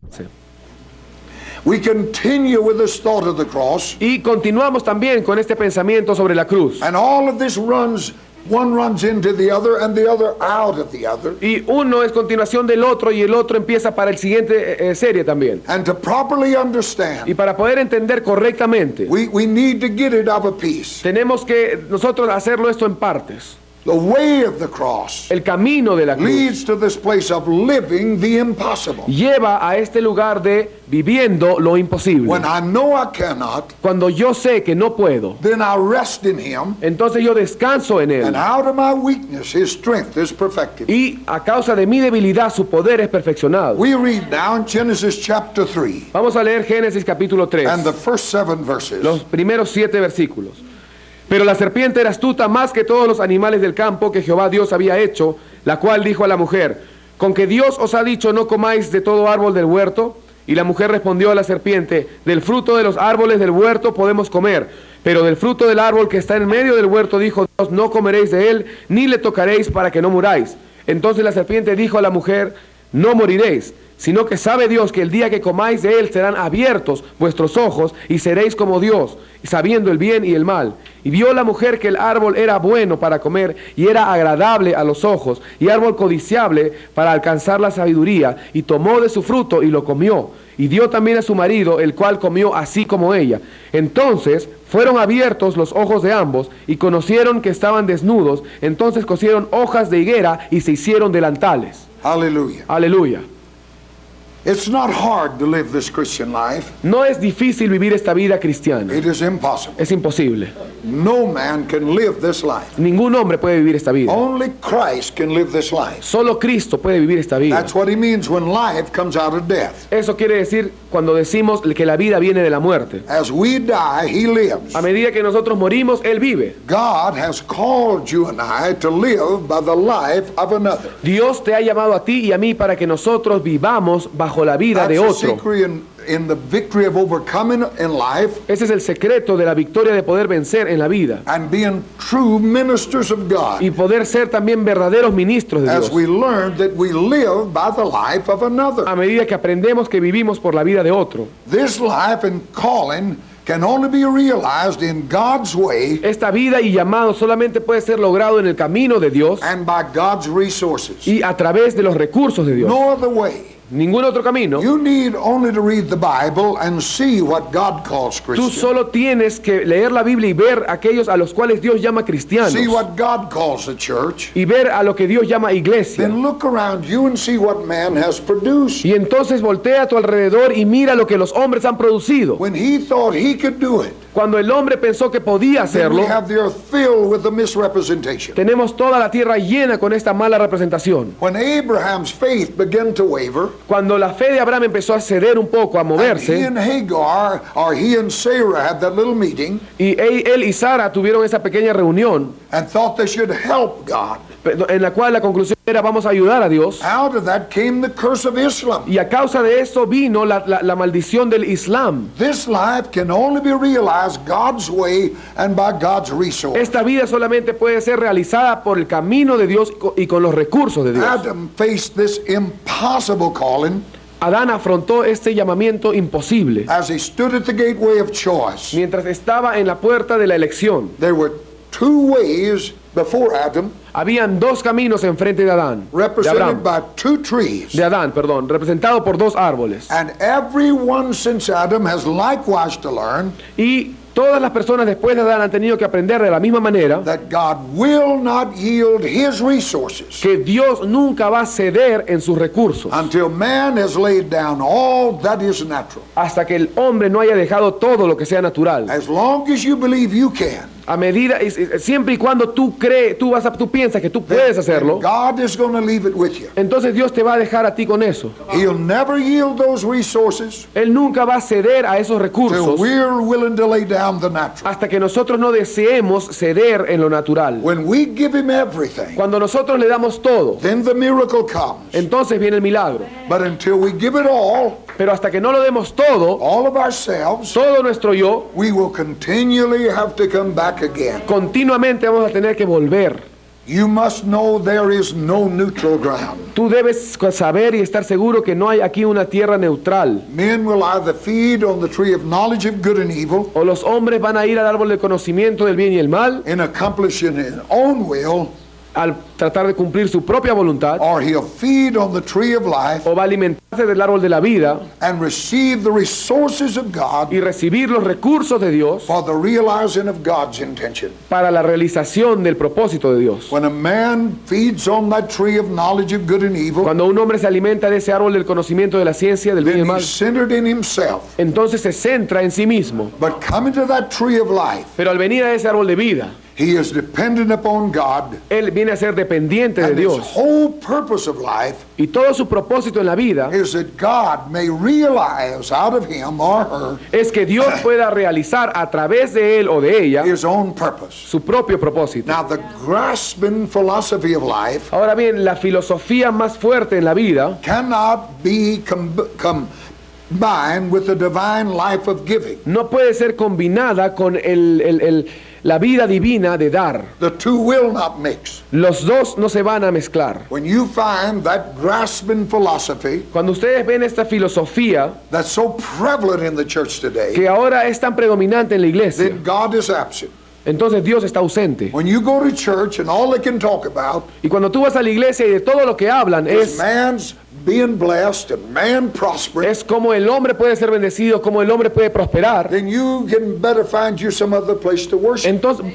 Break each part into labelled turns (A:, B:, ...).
A: Sí.
B: We continue with this thought of the cross,
A: Y continuamos también con este pensamiento sobre la cruz.
B: and all of this runs, one runs into the other and the other out of the other.
A: Y uno es continuación del otro y el otro empieza para el siguiente serie también.
B: And to properly
A: Y
B: understand,
A: para poder entender correctamente,
B: we need to get it of a piece.
A: tenemos que nosotros hacerlo esto en partes.
B: The way of the cross
A: El camino de la cruz
B: leads to this place of living the impossible.
A: lleva a este lugar de viviendo lo imposible.
B: When I know I cannot,
A: Cuando yo sé que no puedo,
B: then I rest in Him,
A: entonces yo descanso en
B: and
A: Él.
B: out of my weakness His strength is perfected.
A: Y a causa de mi debilidad su poder es perfeccionado.
B: We read now in Genesis chapter 3
A: Vamos a leer Génesis capítulo 3,
B: and the first 7 verses.
A: los primeros 7 versículos. Pero la serpiente era astuta más que todos los animales del campo que Jehová Dios había hecho, la cual dijo a la mujer: ¿con que Dios os ha dicho no comáis de todo árbol del huerto? Y la mujer respondió a la serpiente: del fruto de los árboles del huerto podemos comer, pero del fruto del árbol que está en medio del huerto, dijo Dios, no comeréis de él, ni le tocaréis para que no muráis. Entonces la serpiente dijo a la mujer: no moriréis, sino que sabe Dios que el día que comáis de él serán abiertos vuestros ojos y seréis como Dios, sabiendo el bien y el mal. Y vio la mujer que el árbol era bueno para comer y era agradable a los ojos y árbol codiciable para alcanzar la sabiduría, y tomó de su fruto y lo comió. Y dio también a su marido, el cual comió así como ella. Entonces fueron abiertos los ojos de ambos y conocieron que estaban desnudos. Entonces cosieron hojas de higuera y se hicieron delantales.
B: Hallelujah.
A: Aleluya.
B: It's not hard to live this Christian life.
A: No es difícil vivir esta vida cristiana.
B: It is impossible.
A: Es imposible.
B: No man can live this life.
A: Ningún hombre puede vivir esta vida.
B: Only Christ can live this life.
A: Solo Cristo puede vivir esta vida.
B: That's what he means when life comes out of death.
A: Eso quiere decir cuando decimos que la vida viene de la muerte.
B: As we die, he lives.
A: A medida que nosotros morimos, Él vive.
B: God has called you and I to live by the life of another.
A: Dios te ha llamado a ti y a mí para que nosotros vivamos bajo la vida de
B: That's the
A: otro.
B: secret in the victory of overcoming in life
A: Ese es el secreto de la victoria de poder vencer en la vida
B: and being true ministers of God.
A: y poder ser también verdaderos ministros de
B: As
A: Dios.
B: we learn that we live by the life of another.
A: A medida que aprendemos que vivimos por la vida de otro.
B: This life and calling can only be realized in God's way
A: Esta vida y llamado solamente puede ser logrado en el camino de Dios
B: and by God's resources.
A: y a través de los recursos de Dios.
B: No other way.
A: Ningún otro camino.
B: You need only to read the Bible and see what God calls
A: Tú
B: Christian.
A: solo tienes que leer la Biblia y ver aquellos a los cuales Dios llama cristianos.
B: See what God calls the church.
A: Y ver a lo que Dios llama iglesia.
B: Then look around you and see what man has produced.
A: Y entonces voltea a tu alrededor y mira lo que los hombres han producido.
B: When he thought he could do it,
A: Cuando el hombre pensó que podía
B: then we
A: hacerlo,
B: have the earth filled with the misrepresentation.
A: tenemos toda la tierra llena con esta mala representación.
B: When Abraham's faith began to waver,
A: Cuando la fe de Abraham empezó a ceder un poco, a
B: and he
A: moverse,
B: and Hagar, or he and Sarah had that little meeting
A: y él y Sara tuvieron esa pequeña reunión,
B: and thought they should help God.
A: en la cual la conclusión era: vamos a ayudar a Dios.
B: Out of that came the curse of Islam.
A: Y a causa de eso vino la maldición del Islam.
B: This life can only be realized God's way and by God's resource.
A: Esta vida solamente puede ser realizada por el camino de Dios y con los recursos de Dios.
B: Adam faced this impossible calling
A: Adán afrontó este llamamiento imposible
B: as he stood at the gateway of choice.
A: mientras estaba en la puerta de la elección.
B: There were two ways before Adam,
A: Habían dos caminos enfrente de Adán,
B: represented by two trees.
A: perdón, representado por dos árboles.
B: And everyone since Adam has likewise to learn
A: Y todas las personas después de Adán han tenido que aprender de la misma manera
B: that God will not yield his resources
A: que Dios nunca va a ceder en sus recursos
B: until man has laid down all that is natural.
A: hasta que el hombre no haya dejado todo lo que sea natural.
B: As long as you believe you can,
A: A medida, siempre y cuando tú piensas que tú puedes hacerlo,
B: God is going to leave it with you.
A: entonces Dios te va a dejar a ti con eso.
B: He'll never yield those resources
A: Él nunca va a ceder a esos
B: till
A: recursos
B: we're willing to lay down the natural.
A: hasta que nosotros no deseemos ceder en lo natural.
B: When we give him everything,
A: Cuando nosotros le damos todo,
B: then the miracle comes.
A: entonces viene el milagro.
B: But until we give it all
A: Pero hasta que no lo demos todo,
B: of ourselves,
A: todo nuestro yo,
B: we will continually have to come back again.
A: continuamente vamos a tener que volver.
B: You must know there is no neutral ground.
A: Tú debes saber y estar seguro que no hay aquí una tierra neutral.
B: Men will either feed on the tree of knowledge of good and evil
A: O los hombres van a ir al árbol del conocimiento del bien y el mal,
B: in accomplishing his own will,
A: al tratar de cumplir su propia voluntad,
B: or he'll feed on the tree of life
A: o va a alimentarse del árbol de la vida
B: and receive the resources of God
A: y recibir los recursos de Dios
B: for the realizing of God's intention.
A: para la realización del propósito de Dios.
B: When a man feeds on that tree of knowledge of good and evil,
A: Cuando un hombre se alimenta de ese árbol del conocimiento de la ciencia, del bien y
B: then
A: el mal,
B: he's centered in himself.
A: entonces se centra en sí mismo.
B: But coming to that tree of life,
A: Pero al venir a ese árbol de vida,
B: he is dependent upon God,
A: él viene a ser dependiente de
B: and his
A: Dios.
B: whole purpose of life
A: Y todo su propósito en la vida
B: is that God may realize out of him or her
A: es que Dios pueda realizar a través de él o de ella
B: his own purpose.
A: su propio propósito.
B: Now, the grasping philosophy of life
A: Ahora bien, la filosofía más fuerte en la vida
B: cannot be combined with the divine life of giving.
A: no puede ser combinada con la vida divina de dar.
B: The two will not mix.
A: Los dos no se van a mezclar.
B: When you find that grasping philosophy
A: Cuando ustedes ven esta filosofía
B: that's so prevalent in the church today,
A: que ahora es tan predominante en la iglesia,
B: then God is absent.
A: entonces Dios está ausente.
B: When you go to church and all they can talk about
A: Y cuando tú vas a la iglesia y de todo lo que hablan
B: is man's being blessed and man prospering,
A: es cómo el hombre puede ser bendecido, cómo el hombre puede prosperar,
B: then you can better find you some other place to worship.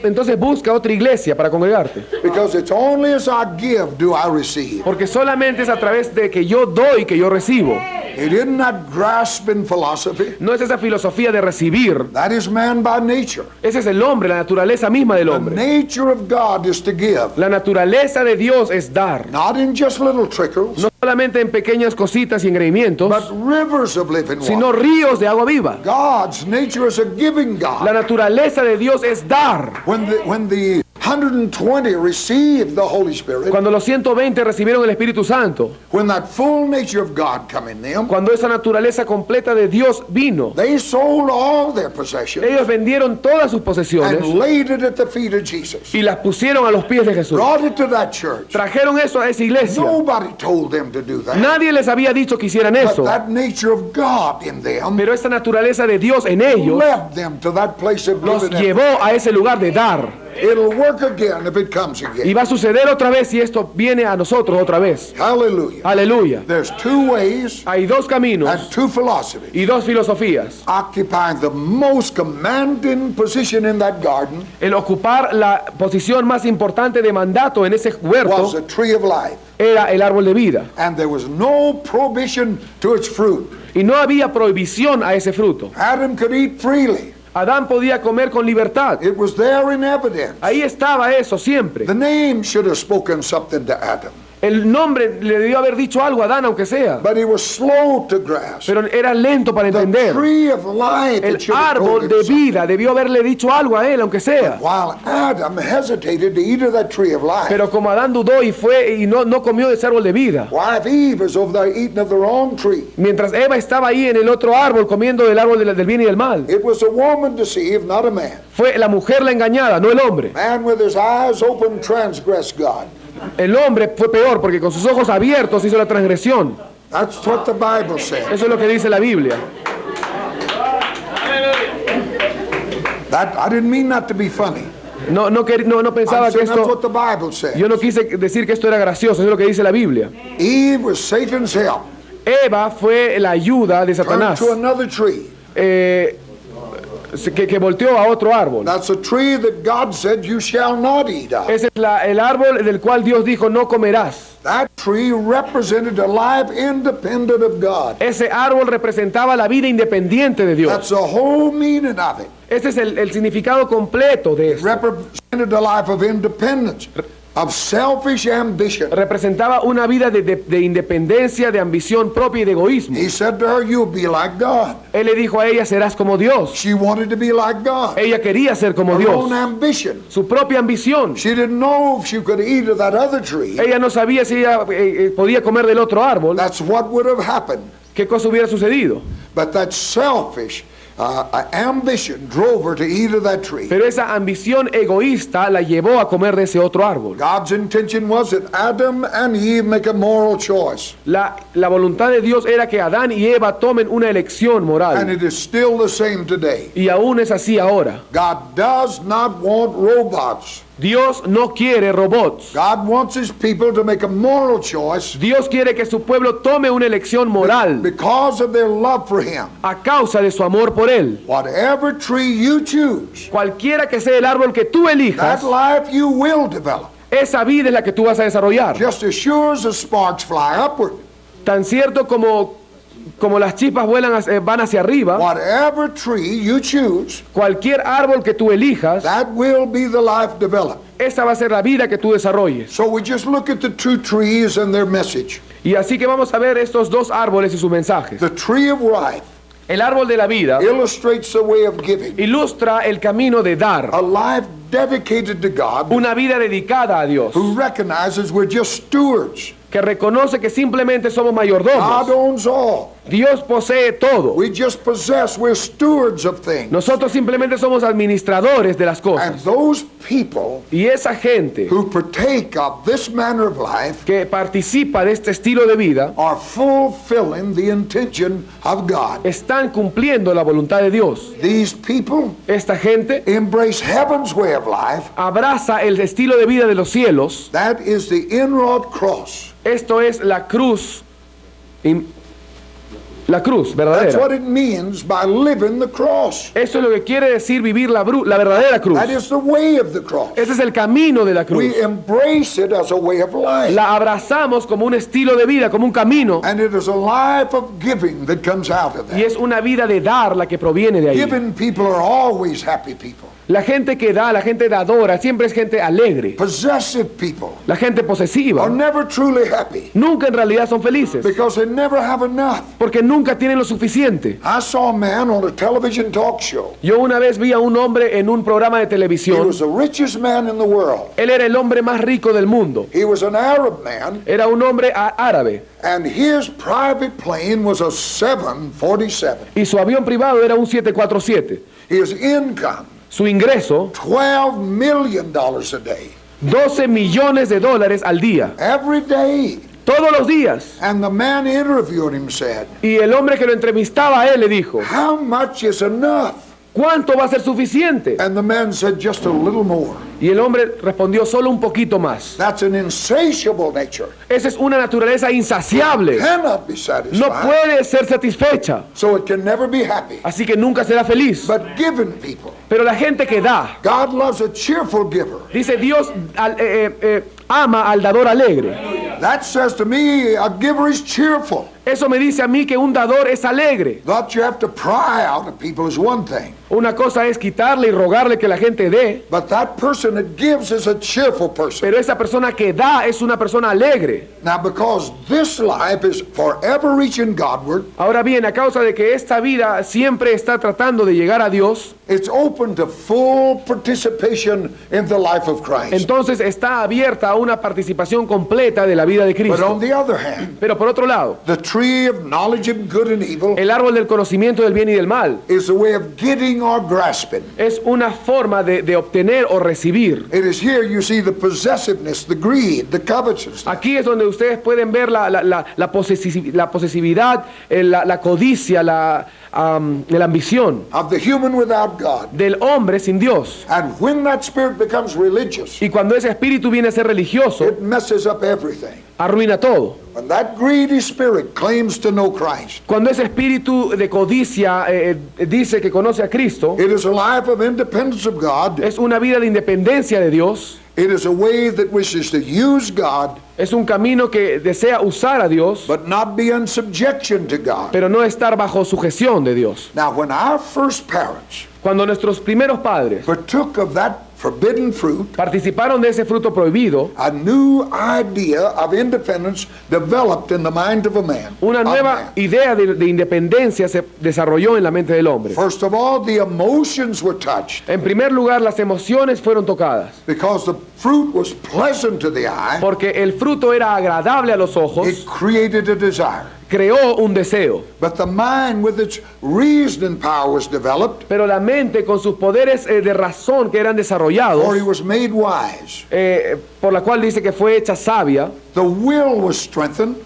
A: entonces busca otra iglesia para congregarte.
B: Because it's only as I give do I receive.
A: Porque solamente es a través de que yo doy que yo recibo.
B: It isn't that grasping philosophy.
A: No es esa filosofía de recibir.
B: That is man by nature.
A: Ese es el hombre, la naturaleza misma del
B: The
A: hombre.
B: nature of God is to give.
A: La naturaleza de Dios es dar.
B: Not in just little trickles,
A: No solamente en pequeñas cositas y engreimientos,
B: but rivers of living
A: sino
B: water.
A: ríos de agua viva.
B: God's nature is a giving
A: La
B: God.
A: naturaleza de Dios es dar.
B: When the 120 received the Holy Spirit,
A: Cuando los 120 recibieron el Espíritu Santo,
B: when that full nature of God come in them,
A: cuando esa naturaleza completa de Dios vino,
B: they sold all their possessions
A: ellos vendieron todas sus posesiones
B: and laid it at the feet of Jesus.
A: y las pusieron a los pies de Jesús.
B: Brought it to that church.
A: Trajeron eso a esa iglesia.
B: Nobody told them to do that.
A: Nadie les había dicho que hicieran
B: But
A: eso,
B: that nature of God in them
A: pero esa naturaleza de Dios en ellos
B: led them to that place of
A: los
B: living.
A: llevó a ese lugar de dar.
B: It'll work again if it comes
A: Y
B: again.
A: va a suceder otra vez si esto viene a nosotros otra vez.
B: Hallelujah.
A: Aleluya.
B: There's two ways
A: Hay dos caminos
B: and two philosophies.
A: y dos filosofías.
B: Occupying the most commanding position in that garden
A: El ocupar la posición más importante de mandato en ese
B: was
A: huerto
B: the tree of life.
A: era el árbol de vida.
B: And there was no prohibition to its fruit.
A: Y no había prohibición a ese fruto.
B: Adam could eat freely.
A: Adán podía comer con libertad.
B: It was there in evidence.
A: Ahí estaba eso siempre.
B: The name should have spoken something to Adam.
A: El nombre le debió haber dicho algo a Adán, aunque sea.
B: But he was slow to grasp.
A: Pero era lento para
B: The
A: entender.
B: tree of life,
A: El
B: it should have told
A: árbol
B: him
A: de
B: something.
A: vida debió haberle dicho algo a él, aunque sea.
B: While Adam hesitated to eat of that tree of life,
A: Pero como Adán dudó y fue y no comió de ese árbol de vida.
B: wife Eve is over there eating of the wrong tree.
A: Mientras Eva estaba ahí en el otro árbol comiendo del árbol del bien y del mal.
B: It was a woman deceived, not a man.
A: Fue la mujer la engañada, no el hombre.
B: Man with his eyes open transgressed God.
A: El hombre fue peor porque con sus ojos abiertos hizo la transgresión.
B: That's what the Bible says.
A: Eso es lo que dice la Biblia.
B: That I didn't mean that to be funny.
A: No pensaba
B: I'm
A: que
B: saying that's
A: esto.
B: what the Bible says.
A: Yo no quise decir que esto era gracioso, es lo que dice la Biblia.
B: Eve was Satan's help.
A: Eva fue la ayuda de
B: Turned
A: Satanás,
B: to another tree.
A: que volteó a otro árbol.
B: That's a tree that God said you shall not eat of.
A: Ese es el árbol del cual Dios dijo no comerás.
B: That tree represented a life independent of God.
A: Ese árbol representaba la vida independiente de Dios.
B: That's the whole meaning of it.
A: Ese es el significado completo de
B: It
A: eso.
B: represented a life of independence, of selfish ambition.
A: Representaba una vida de independencia, de ambición propia y de egoísmo.
B: He said to her, you'll be like God.
A: Él le dijo a ella, serás como Dios.
B: She wanted to be like God.
A: Ella quería ser como
B: Her
A: Dios.
B: own ambition.
A: Su propia ambición.
B: She didn't know if she could eat of that other tree.
A: Ella no sabía si ella podía comer del otro árbol.
B: That's what would have happened.
A: ¿Qué cosa hubiera sucedido?
B: But that selfish ambition drove her to eat of that tree.
A: Pero esa ambición egoísta la llevó a comer de ese otro árbol.
B: God's intention was that Adam and Eve make a moral choice.
A: La voluntad de Dios era que Adán y Eva tomen una elección
B: And
A: moral.
B: it is still the same today.
A: Y aún es así ahora.
B: God does not want robots.
A: Dios no quiere robots.
B: God wants his people to make a moral choice
A: Dios quiere que su pueblo tome una elección moral
B: because of their love for him.
A: a causa de su amor por Él.
B: Whatever tree you choose,
A: Cualquiera que sea el árbol que tú elijas,
B: that life you will develop.
A: esa vida es la que tú vas a desarrollar.
B: Just as sure as the sparks fly upward.
A: Tan cierto como las chispas van hacia arriba,
B: Whatever tree you choose,
A: cualquier árbol que tú elijas,
B: that will be the life developed.
A: esa va a ser la vida que tú desarrolles.
B: So we just look at the two trees and their message.
A: Y así que vamos a ver estos dos árboles y sus mensajes.
B: The tree of life
A: El árbol de la vida
B: illustrates the way of giving.
A: ilustra el camino de dar,
B: A life dedicated to God
A: una vida dedicada a Dios,
B: who recognizes we're just stewards.
A: que reconoce que simplemente somos
B: God
A: mayordomos.
B: owns all.
A: Dios posee todo.
B: We just possess, we're stewards of things.
A: Nosotros simplemente somos administradores de las
B: And
A: cosas.
B: those people
A: Y esa gente
B: who partake of this manner of life
A: que participa de este estilo de vida
B: are fulfilling the intention of God.
A: están cumpliendo la voluntad de Dios.
B: These people
A: Esta gente
B: embrace heaven's way of life.
A: abraza el estilo de vida de los cielos.
B: That is the inward cross.
A: Esto es la cruz, la cruz
B: That's
A: verdadera.
B: what it means by living the cross.
A: Eso es lo que quiere decir vivir la verdadera cruz.
B: That is the way of the cross.
A: Ese es el camino de la cruz.
B: We embrace it as a way of life.
A: La abrazamos como un estilo de vida, como un camino.
B: And it is a life of giving that comes out of
A: Y
B: that.
A: es una vida de dar la que proviene de ahí.
B: Giving people are always happy people.
A: La gente que da, la gente dadora, siempre es gente alegre.
B: Possessive people
A: La gente
B: are
A: posesiva
B: never truly happy
A: nunca en realidad son felices,
B: because they never have enough.
A: porque nunca tienen lo suficiente.
B: I saw a man on a television talk show.
A: Yo una vez vi a un hombre en un programa de
B: He
A: televisión.
B: was the richest man in the world.
A: Él era el hombre más rico del mundo.
B: He was an Arab man,
A: Era un hombre árabe.
B: and his private plane was a 747.
A: Y su avión privado era un 747.
B: His income,
A: Su ingreso,
B: $12 million a day.
A: 12 millones de dólares al día.
B: Every day.
A: Todos los días.
B: And the man interviewed him said,
A: Y el hombre que lo entrevistaba a él le dijo,
B: "How much is enough?"
A: ¿cuánto va a ser suficiente?
B: And the man said, "Just a little more."
A: Y el hombre respondió, solo un poquito más.
B: That's an insatiable nature.
A: Esa es una naturaleza insaciable.
B: Cannot be
A: No
B: satisfied.
A: puede ser satisfecha.
B: So it can never be happy.
A: Así que nunca será feliz.
B: But giving people,
A: Pero la gente que da,
B: God loves a cheerful giver.
A: dice Dios ama al dador alegre.
B: That says to me, a giver is cheerful.
A: Eso me dice a mí que un dador es alegre.
B: That you have to pry out of people is one thing.
A: Una cosa es quitarle y rogarle que la gente dé,
B: But that person that gives is a cheerful person.
A: pero esa persona que da es una persona alegre.
B: Now, because this life is forever reaching Godward,
A: Ahora bien, a causa de que esta vida siempre está tratando de llegar a Dios,
B: it's open to full participation in the life of Christ.
A: entonces está abierta a una participación completa de la vida de
B: But
A: Cristo.
B: on the other hand,
A: Pero por otro lado,
B: the tree of knowledge of good and evil
A: el árbol del conocimiento del bien y del mal
B: is a way of getting or grasping.
A: es una forma de obtener o recibir.
B: It is here you see the possessiveness, the greed, the covetousness.
A: Aquí es donde ustedes pueden ver la posesividad, la codicia, la ambición
B: Of the human without God.
A: del hombre sin Dios.
B: And when that spirit becomes religious,
A: Y cuando ese espíritu viene a ser religioso,
B: it messes up everything.
A: arruina todo.
B: When that greedy spirit claims to know Christ,
A: Cuando ese espíritu de codicia dice que conoce a Cristo,
B: it is a life of independence of God.
A: es una vida de independencia de Dios,
B: It is a way that wishes to use God,
A: es un camino que desea usar a Dios,
B: but not be in subjection to God.
A: pero no estar bajo sujeción de Dios.
B: Now, when our first parents
A: Cuando nuestros primeros padres
B: partook of that forbidden fruit,
A: participaron de ese fruto prohibido,
B: a new idea of independence developed in the mind of a man.
A: una nueva idea de independencia se desarrolló en la mente del hombre.
B: First of all, the emotions were touched
A: En primer lugar, las emociones fueron tocadas,
B: because the fruit was pleasant to the eye.
A: porque el fruto era agradable a los ojos
B: It created a desire.
A: creó un deseo.
B: But the mind with its reasoning power was developed,
A: Pero la mente con sus poderes de razón que eran desarrollados,
B: or he was made wise.
A: por la cual dice que fue hecha sabia,
B: The will was strengthened,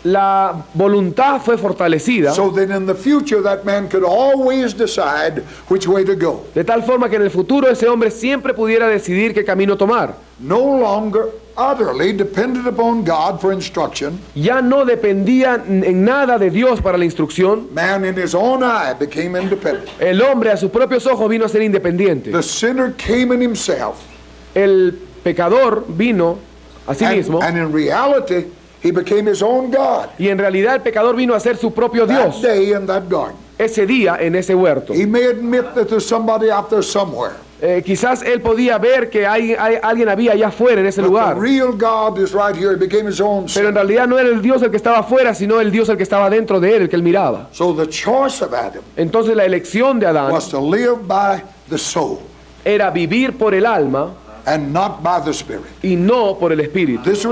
A: la voluntad fue fortalecida,
B: so that in the future that man could always decide which way to go.
A: de tal forma que en el futuro ese hombre siempre pudiera decidir qué camino tomar.
B: No longer utterly dependent upon God for instruction,
A: Ya no dependía en nada de Dios para la instrucción.
B: man in his own eye became independent.
A: El hombre a sus propios ojos vino a ser independiente.
B: The sinner came in himself,
A: El pecador vino a sí mismo,
B: and in reality, he became his own God.
A: y en realidad el pecador vino a ser su propio
B: That
A: Dios
B: day in that garden.
A: ese día en ese huerto.
B: He may admit that there's somebody out there somewhere.
A: Quizás él podía ver que alguien había allá afuera en ese
B: But
A: lugar,
B: the real God is right here. He became his own
A: pero en
B: son.
A: realidad no era el Dios el que estaba afuera, sino el Dios el que estaba dentro de él, el que él miraba.
B: So the choice of Adam
A: Entonces la elección de Adán
B: was to live by the soul
A: era vivir por el alma
B: and not by the spirit.
A: y no por el espíritu.
B: This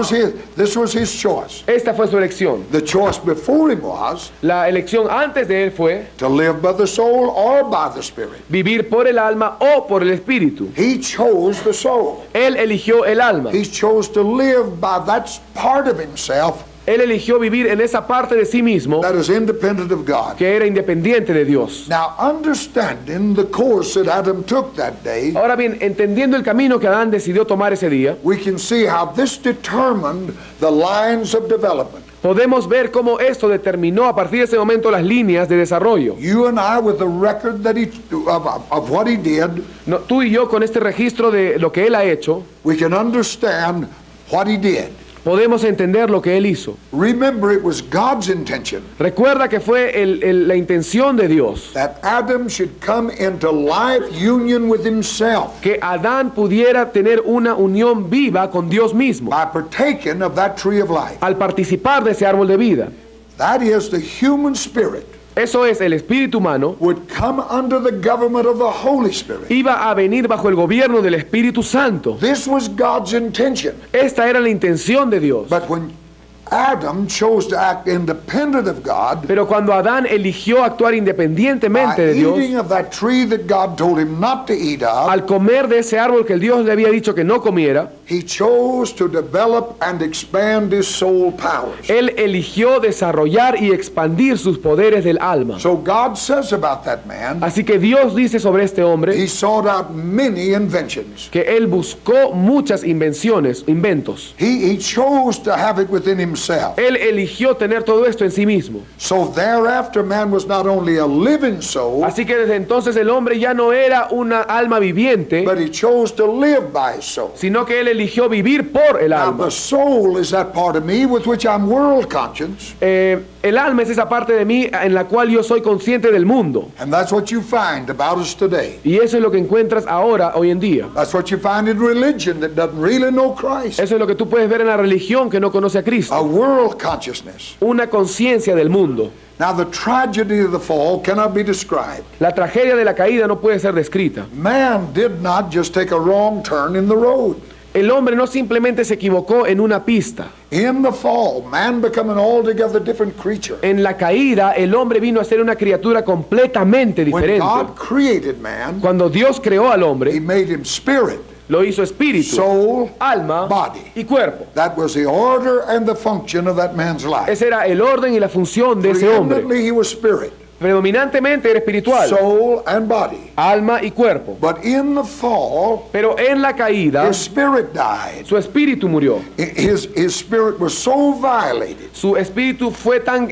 B: was his choice.
A: Esta fue su elección.
B: The choice before him was
A: La elección antes de él fue
B: to live by the soul or by the spirit.
A: vivir por el alma o por el espíritu.
B: He chose the soul.
A: Él eligió el alma.
B: He chose to live by that part of himself
A: Él eligió vivir en esa parte de sí mismo
B: that is independent of God.
A: que era independiente de Dios.
B: Now, understanding the course that Adam took that day,
A: Ahora bien, entendiendo el camino que Adán decidió tomar ese día,
B: we can see how this determined the lines of development.
A: podemos ver cómo esto determinó a partir de ese momento las líneas de desarrollo.
B: You and I, with the record that of what he did,
A: No, tú y yo con este registro de lo que él ha hecho,
B: we can understand what he did.
A: podemos entender lo que él hizo.
B: Remember, it was God's intention
A: Recuerda que fue la intención de Dios
B: that Adam should come into life union with himself
A: que Adán pudiera tener una unión viva con Dios mismo
B: by partaking of that tree of life.
A: al participar de ese árbol de vida.
B: That is, the human spirit
A: Eso es, el espíritu humano
B: would come under the government of the Holy Spirit.
A: iba a venir bajo el gobierno del Espíritu Santo.
B: This was God's intention.
A: Esta era la intención de Dios.
B: But when Adam chose to act independent of God,
A: Pero cuando Adán eligió actuar
B: by
A: independientemente de Dios,
B: eating of that tree that God told him not to eat of,
A: al comer de ese árbol que el Dios le había dicho que no comiera,
B: he chose to develop and expand his soul powers.
A: él eligió desarrollar y expandir sus poderes del alma.
B: So God says about that man,
A: Así que Dios dice sobre este hombre
B: he sought out many inventions.
A: que él buscó muchas inventos.
B: He chose to have it within himself.
A: Él eligió tener todo esto en sí mismo.
B: So thereafter, man was not only a living soul,
A: Así que desde entonces el hombre ya no era una alma viviente,
B: but he chose to live by his soul.
A: sino que él eligió vivir por el
B: Now,
A: alma.
B: the soul is that part of me with which I'm world conscious,
A: El alma es esa parte de mí en la cual yo soy consciente del mundo.
B: and that's what you find about us today.
A: Y eso es lo que encuentras ahora, hoy en día.
B: That's what you find in religion that doesn't really know Christ.
A: Eso es lo que tú puedes ver en la religión que no conoce a
B: A
A: Cristo.
B: world consciousness.
A: Una conciencia del mundo.
B: Now, the tragedy of the fall cannot be described.
A: La tragedia de la caída no puede ser descrita.
B: Man did not just take a wrong turn in the road.
A: El hombre no simplemente se equivocó en una pista.
B: In the fall, man became an altogether different creature.
A: En la caída, el hombre vino a ser una criatura completamente
B: When
A: diferente.
B: God created man,
A: Cuando Dios creó al
B: he
A: hombre,
B: made him spirit,
A: lo hizo espíritu,
B: soul,
A: alma
B: body.
A: y cuerpo.
B: That was the order and the function of that man's life.
A: Ese era el orden y la función de ese hombre.
B: Preeminently, he was spirit,
A: Predominantemente era espiritual,
B: soul, and body.
A: alma y cuerpo.
B: But in the fall,
A: Pero en la caída,
B: his spirit died.
A: su espíritu murió.
B: His spirit was so violated
A: Su espíritu fue tan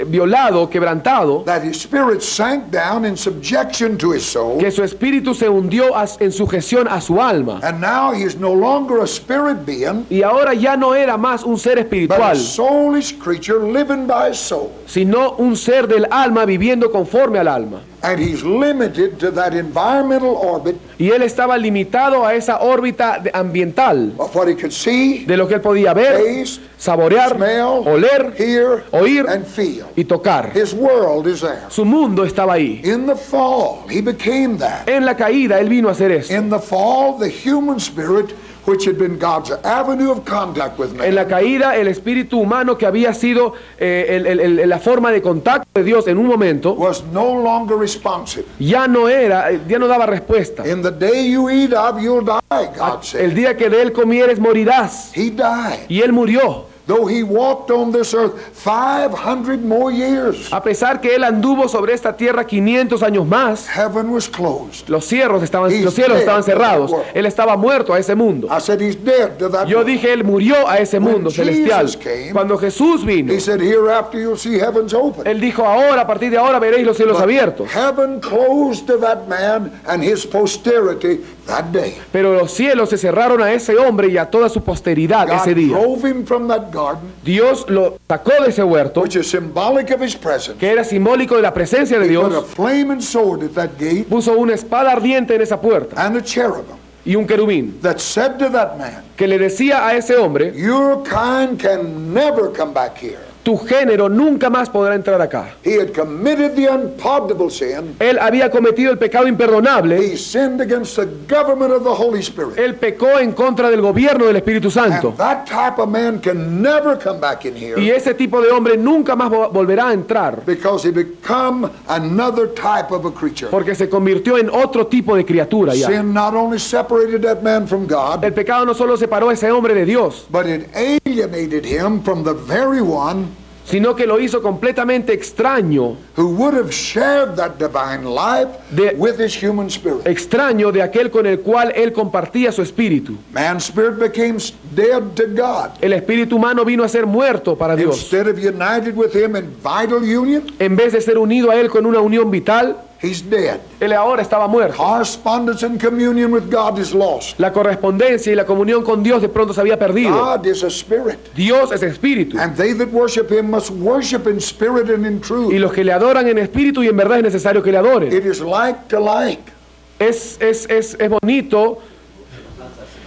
A: violado, quebrantado,
B: that his spirit sank down in subjection to his soul.
A: que su espíritu se hundió en sujeción a su alma.
B: And now he is no longer a spirit being,
A: Y ahora ya no era más un ser
B: but a
A: espiritual,
B: soulish creature living by his soul.
A: sino un ser del alma viviendo conforme al alma.
B: And he's limited to that environmental orbit
A: Y él estaba limitado a esa órbita ambiental
B: of what he could see,
A: de lo que él podía ver,
B: taste,
A: saborear,
B: smell,
A: oler,
B: hear,
A: oír
B: and feel.
A: y tocar.
B: His world is there.
A: Su mundo estaba ahí.
B: In the fall, he became that.
A: En la caída él vino a hacer eso.
B: In the fall, the human spirit which had been God's avenue of contact with
A: En la
B: man,
A: caída, el espíritu humano que había sido la forma de contacto de Dios en un momento,
B: was no longer responsive.
A: ya no daba respuesta.
B: In the day you eat of, you'll die, God
A: El
B: said.
A: día que de él comieres morirás.
B: He died.
A: Y él murió.
B: Though he walked on this earth 500 more years,
A: A pesar que él anduvo sobre esta tierra 500 años más,
B: heaven was closed.
A: los cielos estaban
B: He's
A: cerrados.
B: dead.
A: Él estaba muerto a ese mundo.
B: I said he's dead to that
A: Yo
B: world.
A: dije, él murió a ese mundo
B: When
A: celestial.
B: Jesus came,
A: Cuando Jesús vino,
B: He said, hereafter you'll see heavens open.
A: él dijo, ahora, a partir de ahora, veréis los cielos abiertos.
B: Heaven closed to that man and his posterity that day.
A: Pero los cielos se cerraron a ese hombre y a toda su posteridad
B: God
A: ese día.
B: drove him from that garden,
A: Dios lo sacó de ese huerto,
B: which is symbolic of his presence.
A: que era simbólico de la presencia de
B: He put a
A: Dios.
B: flaming sword at that gate
A: Puso una espada ardiente en esa puerta
B: and a cherubim
A: y un querubín
B: that said to that man,
A: que le decía a ese hombre,
B: your kind can never come back here.
A: tu género nunca más podrá entrar acá.
B: He had committed the unpardonable sin.
A: Él había cometido el pecado imperdonable.
B: He sinned against the government of the Holy Spirit.
A: Él pecó en contra del gobierno del Espíritu Santo.
B: And that type of man can never come back in here
A: Y ese tipo de hombre nunca más volverá a entrar,
B: because he become another type of a creature.
A: porque se convirtió en otro tipo de criatura ya.
B: Sin not only separated that man from God,
A: El pecado no solo separó a ese hombre de Dios,
B: but it alienated him from the very one
A: sino que lo hizo completamente extraño,
B: who would have shared that divine life
A: De-
B: with his human spirit.
A: extraño de aquel con el cual él compartía su espíritu.
B: Man's spirit became dead to God.
A: El espíritu humano vino a ser muerto para Dios.
B: Instead of united with him in vital union,
A: En vez de ser unido a él con una unión vital,
B: he's dead.
A: él ahora estaba muerto.
B: Correspondence and communion with God is lost.
A: La correspondencia y la comunión con Dios de pronto se había perdido.
B: God is a spirit,
A: Dios es espíritu.
B: and they that worship him must worship in spirit and in
A: Y
B: truth.
A: los que le adoran en espíritu y en verdad es necesario que le adoren.
B: It is like to like.
A: Es bonito,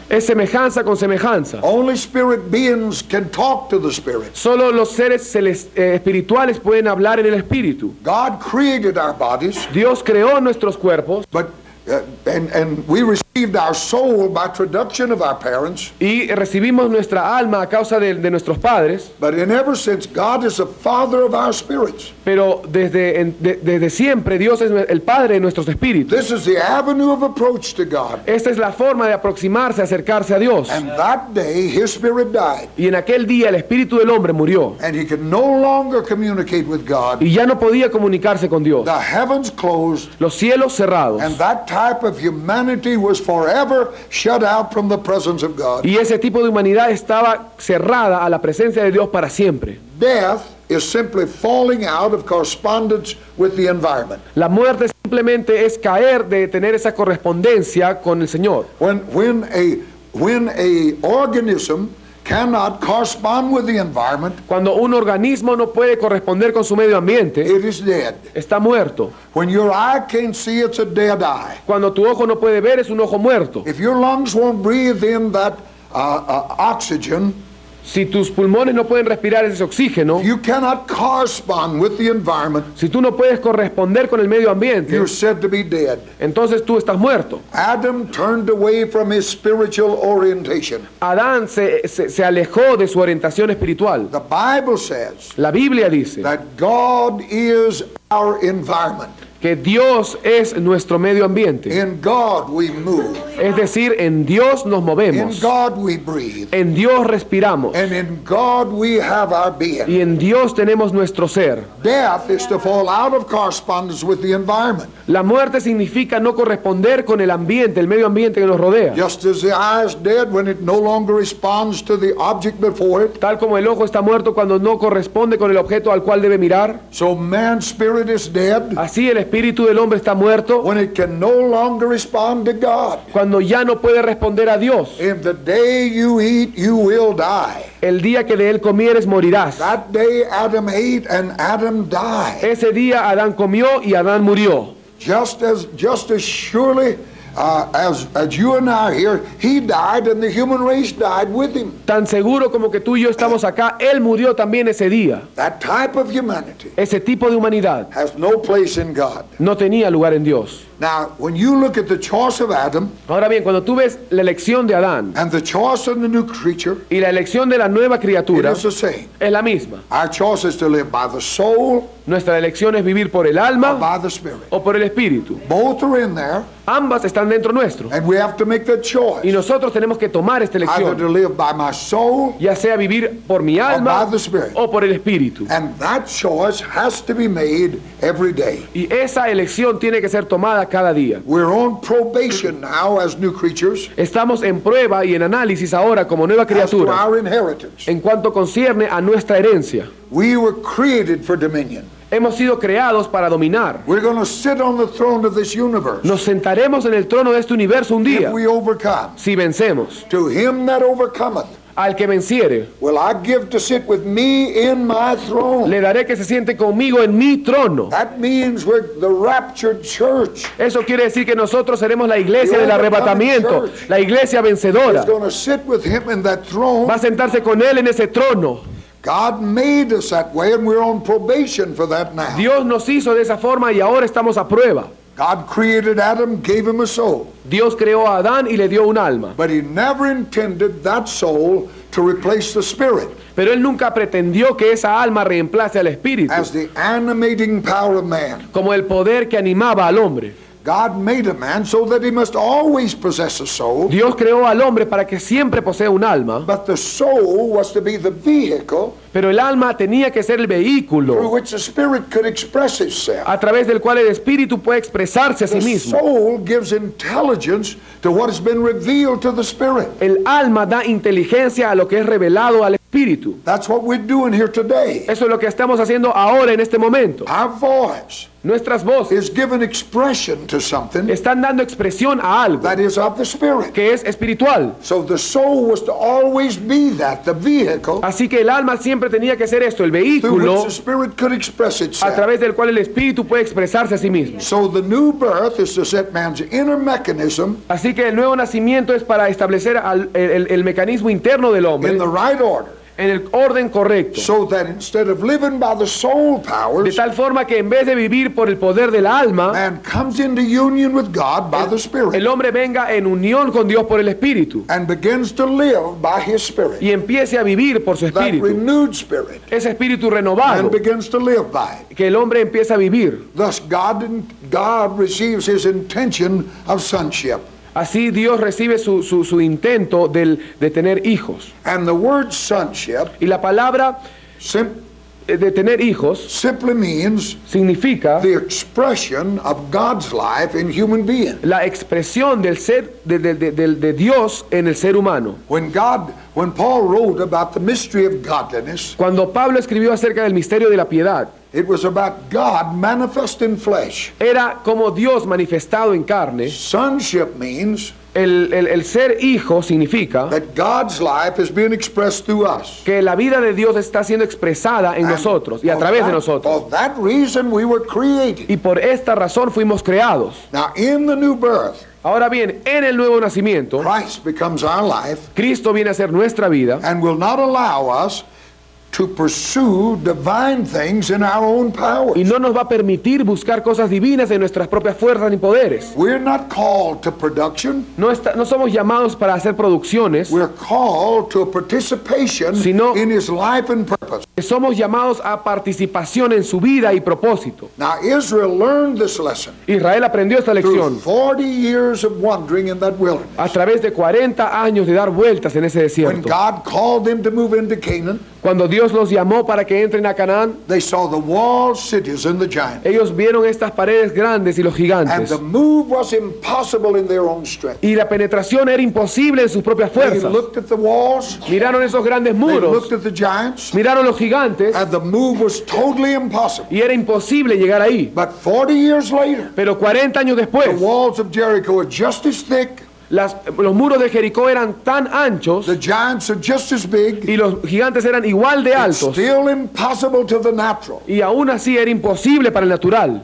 A: es semejanza con semejanza.
B: Only spirit beings can talk to the spirit.
A: Solo los seres espirituales pueden hablar en el espíritu.
B: God created our bodies,
A: Dios creó nuestros cuerpos
B: but and we received our soul by traduction of our parents.
A: y recibimos nuestra alma a causa de nuestros padres,
B: But in ever since, God is the father of our spirits.
A: pero desde siempre Dios es el Padre de nuestros espíritus.
B: This is the avenue of approach to God.
A: Esta es la forma de aproximarse, acercarse a Dios.
B: And that day, his spirit died,
A: Y en aquel día el espíritu del hombre murió
B: and he could no longer communicate with God.
A: y ya no podía comunicarse con Dios.
B: The heavens closed,
A: Los cielos cerrados.
B: and that type of humanity was forever shut out from the presence of God.
A: Y ese tipo de humanidad estaba cerrada a la presencia de Dios para siempre.
B: Death is simply falling out of correspondence with the environment.
A: La muerte simplemente es caer de tener esa correspondencia con el Señor.
B: When a organism cannot correspond with the environment,
A: Cuando un organismo no puede corresponder con su medio ambiente,
B: it is dead.
A: está muerto.
B: When your eye can't see, it's a dead eye.
A: Cuando tu ojo no puede ver, es un ojo muerto.
B: If your lungs won't breathe in that oxygen,
A: Si tus pulmones no pueden respirar ese oxígeno,
B: you cannot correspond with the environment,
A: si tú no puedes corresponder con el medio ambiente,
B: you're said to be dead.
A: entonces tú estás muerto.
B: Adam turned away from his spiritual orientation.
A: Adán se alejó de su orientación espiritual.
B: The Bible says
A: La Biblia dice
B: that God is our environment.
A: que Dios es nuestro medio ambiente.
B: In God we move.
A: Es decir, en Dios nos
B: In
A: movemos,
B: God we breathe.
A: en Dios respiramos
B: And in God we have our being.
A: y en Dios tenemos nuestro ser.
B: Death is to fall out of correspondence with the environment.
A: La muerte significa no corresponder con el ambiente, el medio ambiente que nos rodea.
B: Just as the eye is dead when it no longer responds to the object before it,
A: Tal como el ojo está muerto cuando no corresponde con el objeto al cual debe mirar,
B: so man's spirit is dead
A: así el espíritu del hombre está muerto
B: when it can no longer respond to God.
A: cuando ya no puede responder a Dios.
B: In the day you eat, you will die.
A: El día que de él comieres morirás.
B: That day Adam ate and Adam died.
A: Ese día Adán comió y Adán murió.
B: Just as surely as you and I are here, he died and the human race died with him.
A: Tan seguro como que tú y yo estamos acá, él murió también ese día.
B: That type of humanity
A: Ese tipo de humanidad
B: has no place in God.
A: no tenía lugar en Dios.
B: Now, when you look at the choice of Adam
A: Ahora bien, cuando tú ves la elección de Adán
B: and the choice of the new creature,
A: y la elección de la nueva
B: it
A: criatura,
B: is the same.
A: es la misma.
B: Our choice is to live by the soul
A: Nuestra elección es vivir por el
B: or
A: alma
B: by the spirit.
A: o por el espíritu.
B: Both are in there,
A: Ambas están dentro nuestro.
B: and we have to make that choice.
A: Y nosotros tenemos que tomar esta
B: Either
A: elección,
B: to live by my soul,
A: ya sea vivir por mi alma
B: by the Spirit.
A: o por el espíritu.
B: and that choice has to be made every day.
A: Y esa elección tiene que ser tomada cada día.
B: We're on probation now as new creatures
A: Estamos en prueba y en análisis ahora como nueva
B: as to
A: criatura
B: our inheritance.
A: en cuanto concierne a nuestra herencia.
B: We were created for dominion.
A: Hemos sido creados para dominar.
B: We're going to sit on the throne of this universe
A: Nos sentaremos en el trono de este universo un día,
B: if we overcome.
A: si vencemos.
B: To him that overcometh
A: Al que venciere,
B: will I give to sit with me in my throne.
A: le daré que se siente conmigo en mi trono.
B: That means we're the raptured church.
A: Eso quiere decir que nosotros seremos la iglesia del arrebatamiento, la iglesia vencedora.
B: Is going to sit with him in that throne.
A: Va a sentarse con él en ese trono.
B: God made us that way, and we're on probation for that now.
A: Dios nos hizo de esa forma y ahora estamos a prueba.
B: God created Adam, gave him a soul,
A: Dios creó a Adán y le dio un alma,
B: but he never intended that soul to replace the spirit
A: pero él nunca pretendió que esa alma reemplace al espíritu,
B: as the animating power of man.
A: como el poder que animaba al hombre.
B: God made a man so that he must always possess a soul,
A: Dios creó al hombre para que siempre posea un alma,
B: but the soul was to be the vehicle
A: pero el alma tenía que ser el
B: through
A: vehículo
B: which the spirit could express itself.
A: a través del cual el espíritu puede expresarse a sí
B: The
A: mismo.
B: soul gives intelligence to what has been revealed to the spirit.
A: El alma da inteligencia a lo que es revelado al espíritu.
B: That's what we're doing here today.
A: Eso es lo que estamos haciendo ahora en este momento.
B: Our voice
A: Nuestras voces
B: is given expression to something
A: están dando expresión a algo
B: that is of the spirit.
A: que es espiritual.
B: So the soul was to always be that, the vehicle
A: Así que el alma siempre tenía que ser esto, el
B: through which
A: vehículo
B: the spirit could express
A: a
B: itself.
A: través del cual el espíritu puede expresarse a sí mismo.
B: So the new birth is to set man's inner mechanism
A: Así que el nuevo nacimiento es para establecer el mecanismo interno del hombre
B: in the right order,
A: en el orden correcto.
B: so that instead of living by the soul
A: De
B: powers,
A: tal forma que en vez de vivir por el poder del alma,
B: man comes into union with God by the spirit
A: el hombre venga en unión con Dios por el espíritu
B: and begins to live by his spirit,
A: y empiece a vivir por su
B: that
A: espíritu.
B: renewed spirit,
A: Ese espíritu renovado
B: and begins to live by it.
A: que el hombre empieza a vivir.
B: Thus God receives his intention of sonship.
A: Así Dios recibe su intento de tener hijos.
B: And the word sonship
A: Y la palabra de tener hijos
B: simply means
A: significa
B: the expression of God's life in human being.
A: la expresión del ser de Dios en el ser humano.
B: When Paul wrote about the mystery of godliness,
A: Cuando Pablo escribió acerca del misterio de la piedad,
B: it was about God manifest in flesh.
A: era como Dios manifestado en carne.
B: Sonship means
A: El ser hijo significa
B: that God's life is being expressed through us.
A: que la vida de Dios está siendo expresada en
B: And
A: nosotros y a
B: for
A: través de
B: that-
A: nosotros.
B: For that reason we were created.
A: Y por esta razón fuimos creados.
B: Now in the new birth,
A: Ahora bien, en el nuevo nacimiento,
B: Christ becomes our life
A: Cristo viene a ser nuestra vida
B: and will not allow us to pursue divine things in our own powers.
A: y no nos va a permitir buscar cosas divinas en nuestras propias fuerzas ni poderes.
B: We're not called to production.
A: No somos llamados para hacer producciones,
B: We're called to a participation
A: Sino-
B: in his life and purpose.
A: somos llamados a participación en su vida y propósito.
B: Now Israel learned this lesson
A: Israel aprendió esta
B: through
A: lección
B: 40 years of wandering in that wilderness.
A: a través de 40 años de dar vueltas en ese
B: When
A: desierto.
B: God called them to move into Canaan,
A: Cuando Dios los llamó para que entren a Canaán,
B: they saw the walled cities and the giants.
A: ellos vieron estas paredes grandes y los
B: And
A: gigantes.
B: the move was impossible in their own strength.
A: Y la penetración era imposible en sus propias
B: They
A: fuerzas.
B: looked at the walls,
A: Miraron esos grandes
B: they
A: muros,
B: looked at the giants,
A: miraron los gigantes
B: and the move was totally impossible.
A: y era imposible llegar ahí.
B: But 40 years later,
A: Pero 40 años
B: the
A: después,
B: walls of Jericho were just as thick,
A: los muros de Jericó eran tan anchos
B: the giants are just as big.
A: y los gigantes eran igual de
B: It's
A: altos.
B: still impossible to the natural.
A: Y aún así era imposible para el natural.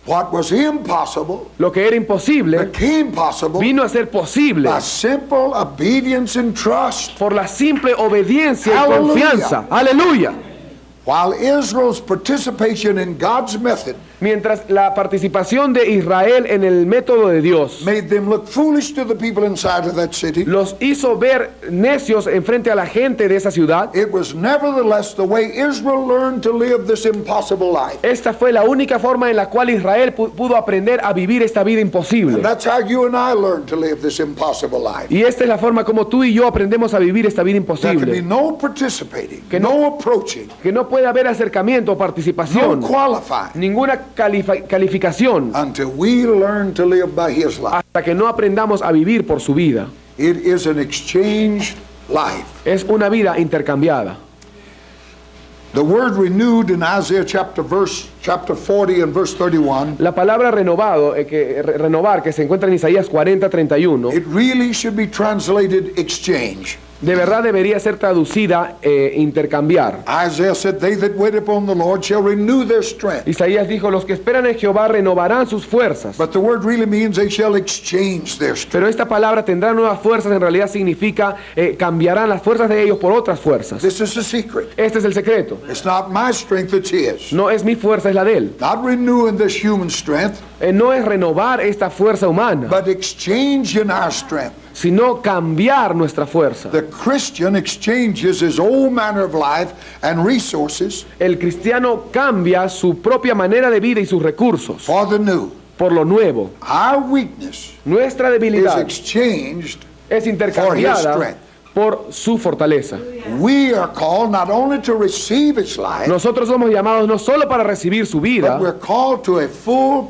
B: What was impossible
A: Lo que era imposible
B: became possible
A: vino a ser posible
B: by simple obedience and trust.
A: por la simple obediencia y
B: Aleluya.
A: confianza. Aleluya.
B: while Israel's participation in God's method
A: Mientras la participación de Israel en el método de Dios
B: made them look foolish to the people inside of that city,
A: los hizo ver necios enfrente a la gente de esa ciudad,
B: it was nevertheless the way Israel learned to live this impossible life.
A: esta fue la única forma en la cual Israel pudo aprender a vivir esta vida imposible.
B: And that's how you and I learn to live this impossible life.
A: Y esta es la forma como tú y yo aprendemos a vivir esta vida
B: There can be
A: imposible.
B: no participating,
A: Que
B: no approaching,
A: Que no puede haber acercamiento o
B: no
A: participación,
B: qualifying
A: ninguna calificación,
B: until we learn to live by His life.
A: hasta que no aprendamos a vivir por su vida.
B: It is an exchanged life.
A: Es una vida intercambiada.
B: The word renewed in Isaiah chapter 40 and verse 31,
A: La palabra renovado, renovar, que se encuentra en Isaías 40:31,
B: it really should be translated exchange.
A: de verdad debería ser traducida intercambiar.
B: Isaiah said, they that wait upon the Lord shall renew their strength.
A: Isaías dijo, los que esperan en Jehová renovarán sus fuerzas.
B: But the word really means they shall exchange their strength.
A: Pero esta palabra tendrán nuevas fuerzas, en realidad significa cambiarán las fuerzas de ellos por otras fuerzas.
B: This is the secret.
A: Este es el secreto.
B: It's not my strength, it's His.
A: No es mi fuerza, es la de él.
B: Not renewing this human strength,
A: No es renovar esta fuerza humana,
B: but exchanging our strength.
A: sino cambiar nuestra fuerza.
B: The Christian exchanges his old manner of life and resources
A: El cristiano cambia su propia manera de vida y sus recursos
B: for the new.
A: por lo nuevo.
B: Our weakness
A: Nuestra
B: is
A: debilidad
B: exchanged.
A: es intercambiada
B: strength.
A: por su fortaleza.
B: We are called not only to receive His life,
A: Nosotros somos llamados no solo para recibir su vida,
B: but we're called to a full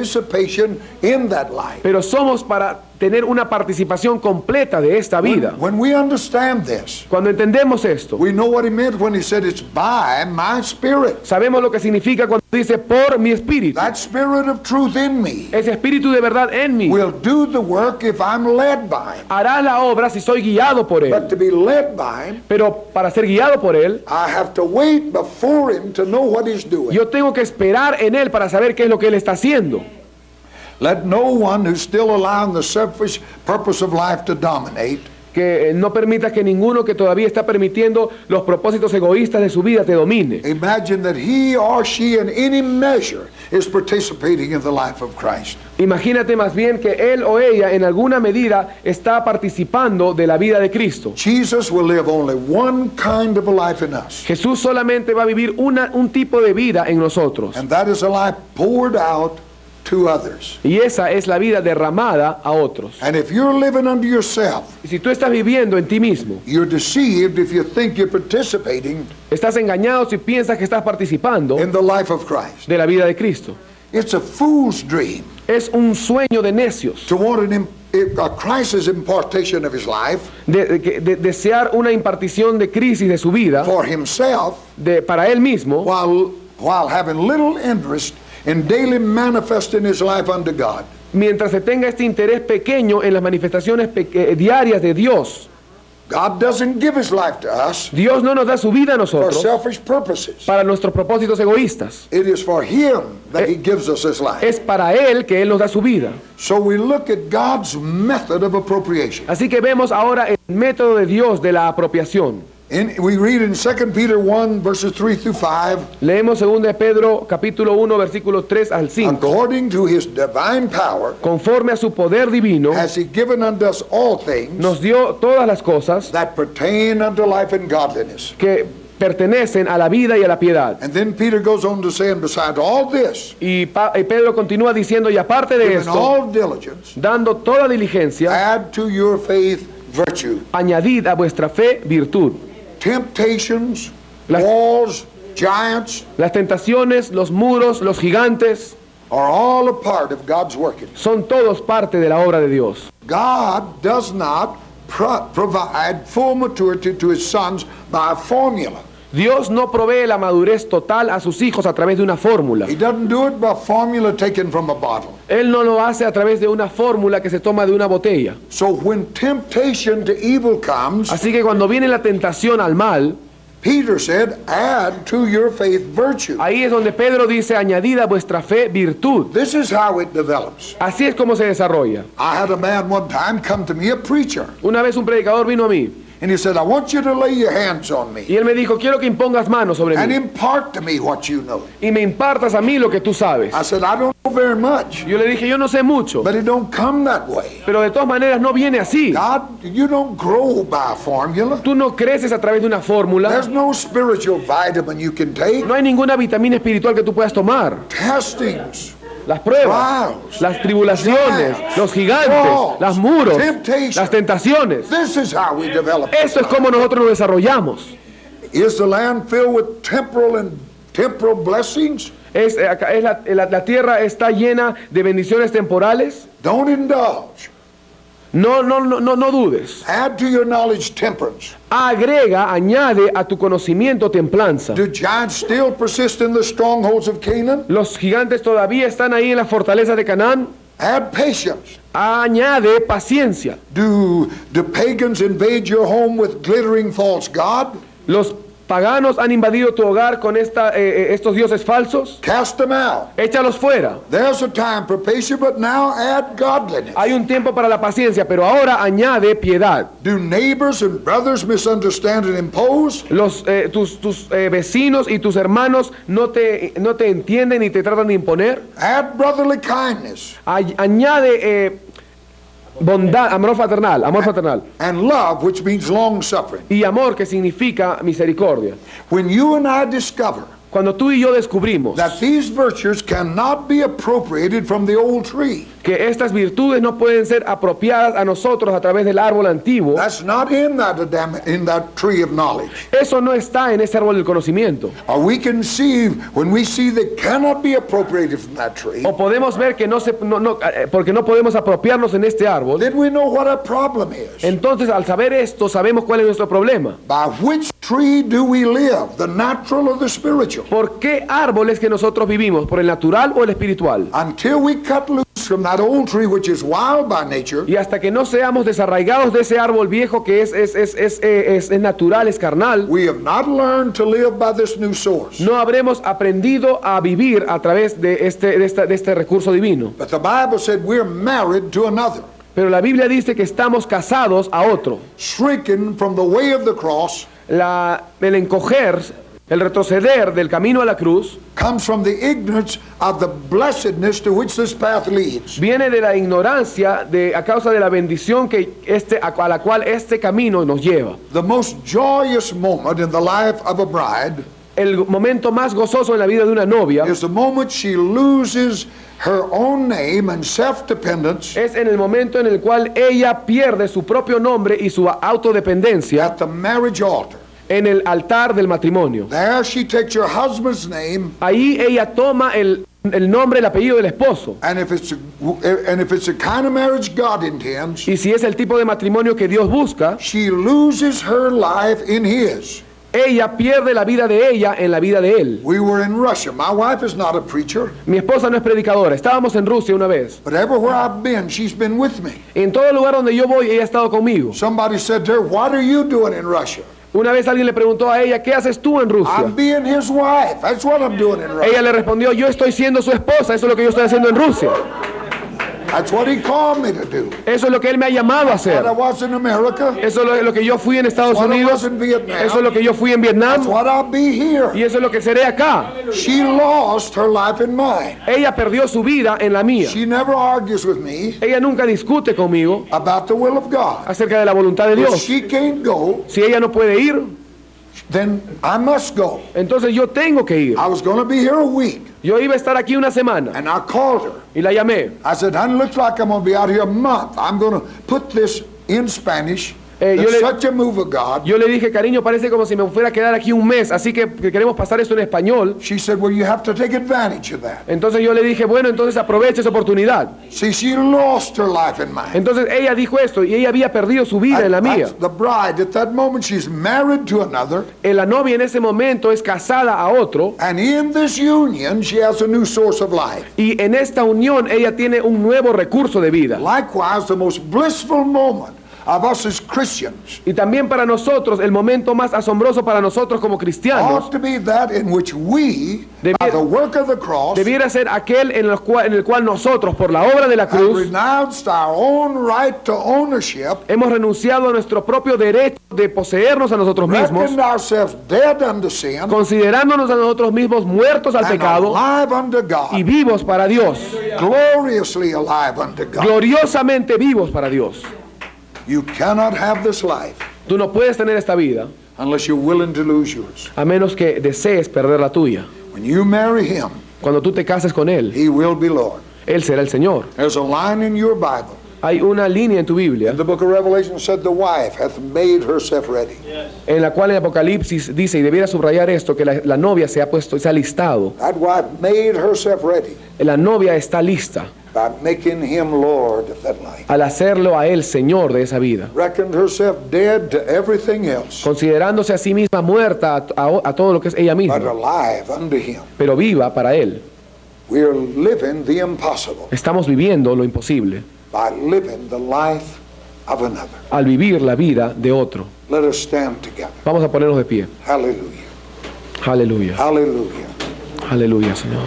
B: participation in that life.
A: pero somos para tener una participación completa de esta vida.
B: When we understand this,
A: Cuando entendemos esto,
B: we know what He meant when He said it's by my Spirit.
A: sabemos lo que significa cuando dice por mi espíritu.
B: That Spirit of truth in me
A: Ese espíritu de verdad en mí
B: will do the work if I'm led by Him.
A: hará la obra si soy guiado por
B: But
A: él.
B: to be led by Him,
A: Pero para ser guiado por él,
B: I have to wait before Him to know what He's doing.
A: yo tengo que esperar en él para saber qué es lo que él está haciendo.
B: Let no one who's still allowing the selfish purpose of life to dominate
A: Que no permita que ninguno que todavía está permitiendo los propósitos egoístas de su vida te domine.
B: imagine that he or she in any measure is participating in the life of Christ.
A: Imagínate más bien que él o ella en alguna medida está participando de la vida de Cristo.
B: Jesus will live only one kind of a life in us,
A: Jesús solamente va a vivir un tipo de vida en nosotros.
B: and that is a life poured out to others.
A: Y esa es la vida derramada a otros.
B: And if you're living unto yourself,
A: Y si tú estás viviendo en ti mismo,
B: you're deceived if you think you're participating
A: estás engañado si piensas que estás participando
B: in the life of Christ.
A: de la vida de Cristo.
B: It's a fool's dream
A: Es un sueño de necios,
B: to want a crisis impartation of his life
A: de desear una impartición de crisis de su vida
B: for himself
A: para él mismo,
B: while having little interest in daily manifesting his life unto God.
A: mientras se tenga este interés pequeño en las manifestaciones diarias de Dios.
B: God doesn't give his life to us
A: Dios no nos da su vida a
B: for
A: nosotros
B: selfish purposes.
A: para nuestros propósitos egoístas.
B: It is for him that he gives us his life.
A: Es para Él que Él nos da su vida.
B: So we look at God's method of appropriation.
A: Así que vemos ahora el método de Dios de la apropiación.
B: We read in 2 Peter 1 verses 3 through 5,
A: Leemos 2 de Pedro capítulo 1 versículos 3 al 5.
B: according to his divine power
A: Conforme a su poder divino,
B: has he given unto us all things
A: nos dio todas las cosas
B: that pertain unto life and godliness.
A: que pertenecen a la vida y a la piedad.
B: And then Peter goes on to say, and besides all this,
A: Y Pedro continúa diciendo, y aparte de
B: given
A: esto,
B: all diligence,
A: dando toda diligencia,
B: add to your faith virtue,
A: añadid a vuestra fe virtud.
B: temptations,
A: Las-
B: walls, giants
A: Las tentaciones, los muros, los gigantes,
B: are all a part of God's working.
A: son todos parte de la obra de Dios.
B: God does not provide full maturity to his sons by a formula.
A: Dios no provee la madurez total a sus hijos a través de una fórmula.
B: He doesn't do it by a formula taken from a bottle.
A: Él no lo hace a través de una fórmula que se toma de una botella.
B: So when temptation to evil comes,
A: Así que cuando viene la tentación al mal,
B: Peter said, add to your faith virtue.
A: ahí es donde Pedro dice, añadid a vuestra fe virtud.
B: This is how it develops.
A: Así es como se desarrolla.
B: I had a man one time come to me, a preacher,
A: Una vez un predicador vino a mí
B: And he said, I want you to lay your hands on me
A: Y él me dijo, quiero que impongas manos sobre
B: and
A: mí
B: impart to me what you know.
A: y me impartas a mí lo que tú sabes.
B: I said, I don't know very much,
A: Yo le dije, yo no sé mucho,
B: but it don't come that way.
A: pero de todas maneras no viene así.
B: God, you don't grow by a formula.
A: Tú no creces a través de una fórmula.
B: There's no spiritual vitamin you can take.
A: No hay ninguna vitamina espiritual que tú puedas tomar.
B: Testings,
A: Las pruebas,
B: trials,
A: las tribulaciones,
B: giants,
A: los gigantes,
B: falls,
A: los muros,
B: temptation.
A: las tentaciones.
B: This is how we develop.
A: Esto es como nosotros nos desarrollamos.
B: Is the land filled with temporal blessings?
A: La tierra está llena de bendiciones temporales.
B: Don't indulge.
A: No dudes.
B: Add to your knowledge temperance.
A: Agrega, añade a tu conocimiento templanza.
B: Do giants still persist in the strongholds of Canaan?
A: Los gigantes todavía están ahí en la fortaleza de Canaán.
B: Add patience.
A: Añade paciencia.
B: Do the pagans invade your home with glittering false god?
A: Los paganos han invadido tu hogar con estos dioses falsos.
B: Cast them out.
A: Échalos fuera.
B: There's a time for patience, but now add godliness.
A: Hay un tiempo para la paciencia, pero ahora añade piedad.
B: Do neighbors and brothers misunderstand and impose?
A: Tus vecinos y tus hermanos no te entienden y te tratan de imponer.
B: Add brotherly kindness.
A: Añade bondad, amor fraternal.
B: And love, which means long suffering.
A: Y amor, que significa misericordia.
B: When you and I discover
A: Cuando tú y yo descubrimos
B: that these virtues cannot be appropriated from the old tree,
A: que estas virtudes no pueden ser apropiadas a nosotros a través del árbol antiguo,
B: that's not in that tree of knowledge.
A: eso no está en ese árbol del conocimiento.
B: Or we can see, when we see they cannot be appropriated from that tree,
A: O podemos ver que porque no podemos apropiarnos en este árbol.
B: then we know what our problem is.
A: Entonces, al saber esto, sabemos cuál es nuestro problema.
B: By which tree do we live, the natural or the spiritual?
A: ¿Por qué árbol es que nosotros vivimos? ¿Por el natural o el espiritual?
B: Until we cut loose from that old tree, which is wild by nature,
A: Y hasta que no seamos desarraigados de ese árbol viejo que es natural, es carnal,
B: we have not learned to live by this new source.
A: no habremos aprendido a vivir a través de este recurso divino.
B: But the Bible said we're married to another,
A: Pero la Biblia dice que estamos casados a otro.
B: shrinking from the way of the cross
A: El encoger, el retroceder del camino a la cruz,
B: comes from the ignorance of the blessedness to which this path leads.
A: viene de la ignorancia a causa de la bendición a la cual este camino nos lleva.
B: The most joyous moment in the life of a bride
A: El momento más gozoso en la vida de una novia
B: is the moment she loses her own name and self-dependence
A: es en el momento en el cual ella pierde su propio nombre y su autodependencia
B: at the marriage altar.
A: en el altar del matrimonio.
B: There she takes her husband's name,
A: Ahí ella toma el nombre, el apellido del esposo.
B: and if it's the kind of marriage God intends,
A: Y si es el tipo de matrimonio que Dios busca,
B: she loses her life in his.
A: ella pierde la vida de ella en la vida de él.
B: We were in Russia. My wife is not a preacher,
A: Mi esposa no es predicadora. Estábamos en Rusia una vez.
B: but everywhere I've been, she's been with me.
A: En todo lugar donde yo voy, ella ha estado conmigo.
B: Somebody said to her, what are you doing in Russia?
A: Una vez alguien le preguntó a ella, ¿qué haces tú en Rusia?
B: I'm being his wife. That's what I'm doing in Russia.
A: Ella le respondió, yo estoy siendo su esposa. Eso es lo que yo estoy haciendo en Rusia.
B: That's what he called me to do.
A: Eso es lo que él me ha llamado a hacer.
B: What I was in America.
A: Eso es lo que yo fui en Estados
B: What I
A: Unidos.
B: was in Vietnam.
A: Eso es lo que yo fui en Vietnam.
B: That's what I'll be here.
A: Y eso es lo que seré acá.
B: She lost her life in mine.
A: Ella perdió su vida en la mía.
B: She never argues with me
A: Ella nunca discute conmigo
B: about the will of God.
A: acerca de la voluntad de
B: If
A: Dios.
B: she can't go,
A: Si ella no puede ir,
B: then I must go.
A: entonces yo tengo que ir.
B: I was going to be here a week,
A: Yo iba a estar aquí una semana
B: and I called her.
A: y la llamé.
B: I said, honey, looks like I'm going to be out here a month. I'm going to put this in Spanish. It's such a move of God.
A: Yo le dije, cariño, parece como si me fuera a quedar aquí un mes, así que queremos pasar esto en español.
B: She said, well, you have to take advantage of that.
A: Entonces yo le dije, bueno, entonces aproveche esa oportunidad.
B: See, she lost her life in mine.
A: Entonces ella dijo esto y ella había perdido su vida en la mía.
B: The bride, at that moment, she's married to another.
A: La novia en ese momento es casada a otro
B: And in this union, she has a new source of life.
A: y en esta unión ella tiene un nuevo recurso de vida.
B: Likewise, the most blissful moment of us as Christians
A: Y también para nosotros, el momento más asombroso para nosotros como cristianos
B: ought to be that in which we, by the work of the cross,
A: debiera ser aquel en el cual nosotros, por la obra de la
B: have
A: cruz,
B: renounced our own right to ownership,
A: hemos renunciado a nuestro propio derecho de poseernos a nosotros mismos,
B: reckoned ourselves dead unto sin,
A: considerándonos a nosotros mismos muertos al
B: and
A: pecado
B: alive unto
A: y
B: God,
A: vivos para Dios,
B: gloriously alive unto God.
A: gloriosamente vivos para Dios.
B: You cannot have this life
A: Tú no puedes tener esta vida
B: unless you're willing to lose yours.
A: a menos que desees perder la tuya.
B: When you marry him,
A: Cuando tú te cases con Él,
B: he will be Lord.
A: Él será el Señor.
B: There's a line in your Bible.
A: Hay una línea en tu Biblia
B: The book of Revelation said the wife hath made herself ready.
A: en la cual el Apocalipsis dice, y debiera subrayar esto, que la novia se ha listado.
B: That wife made herself ready
A: La novia está lista
B: by making him Lord of that life.
A: al hacerlo a Él Señor de esa vida,
B: Reckoned herself dead to everything else,
A: considerándose a sí misma muerta a todo lo que es ella
B: but
A: misma,
B: alive unto him.
A: pero viva para Él.
B: We are living the impossible
A: Estamos viviendo lo imposible
B: by living the life of another.
A: al vivir la vida de otro.
B: Let us stand together.
A: Vamos a ponernos de pie.
B: Hallelujah.
A: Aleluya,
B: Hallelujah.
A: aleluya, Señor.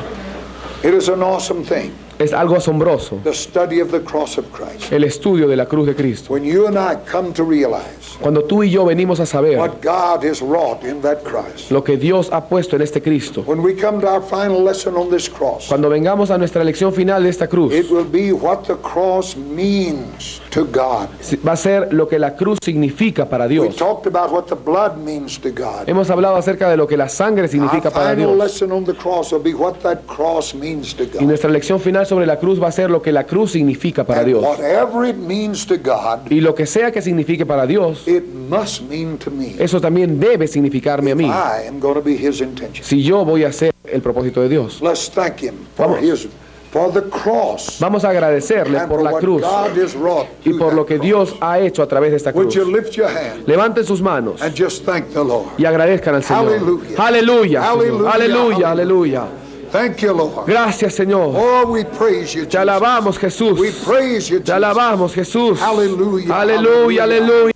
B: It is an awesome thing,
A: Es algo asombroso
B: the study of the cross of Christ.
A: el estudio de la cruz de Cristo.
B: When you and I come to realize
A: Cuando tú y yo venimos a saber
B: what God has wrought in that cross,
A: lo que Dios ha puesto en este Cristo,
B: when we come to our final lesson on this cross,
A: cuando vengamos a nuestra lección final de esta cruz,
B: it will be what the cross means to God.
A: va a ser lo que la cruz significa para
B: We
A: Dios.
B: talked about what the blood means to God.
A: Hemos hablado acerca de lo que la sangre
B: Our
A: significa para
B: final
A: Dios.
B: lesson on the cross will be what that cross means to
A: Y
B: God.
A: nuestra lección final sobre la cruz va a ser lo que la cruz significa para
B: And
A: Dios.
B: whatever it means to God,
A: Y lo que sea que signifique para Dios,
B: it must mean to me.
A: eso también debe significarme a mí,
B: I am going to be His intention.
A: si yo voy a hacer el propósito de Dios.
B: Let's thank Him for
A: Vamos.
B: for the cross
A: Vamos a agradecerle
B: and
A: por
B: for
A: la
B: what
A: cruz
B: God has wrought
A: y
B: through
A: por lo
B: that
A: que
B: cross.
A: Dios ha hecho a través de esta
B: Would
A: cruz.
B: you lift your hand
A: Levanten sus manos
B: and just thank the Lord?
A: y agradezcan al Señor.
B: Hallelujah.
A: Aleluya, Señor.
B: Hallelujah.
A: Aleluya, aleluya.
B: Thank you, Lord.
A: Gracias, Señor.
B: Oh, we praise you,
A: Te
B: Jesus.
A: alabamos, Jesús.
B: We praise you,
A: Te
B: Jesus.
A: alabamos, Jesús.
B: Hallelujah.
A: Aleluya, aleluya.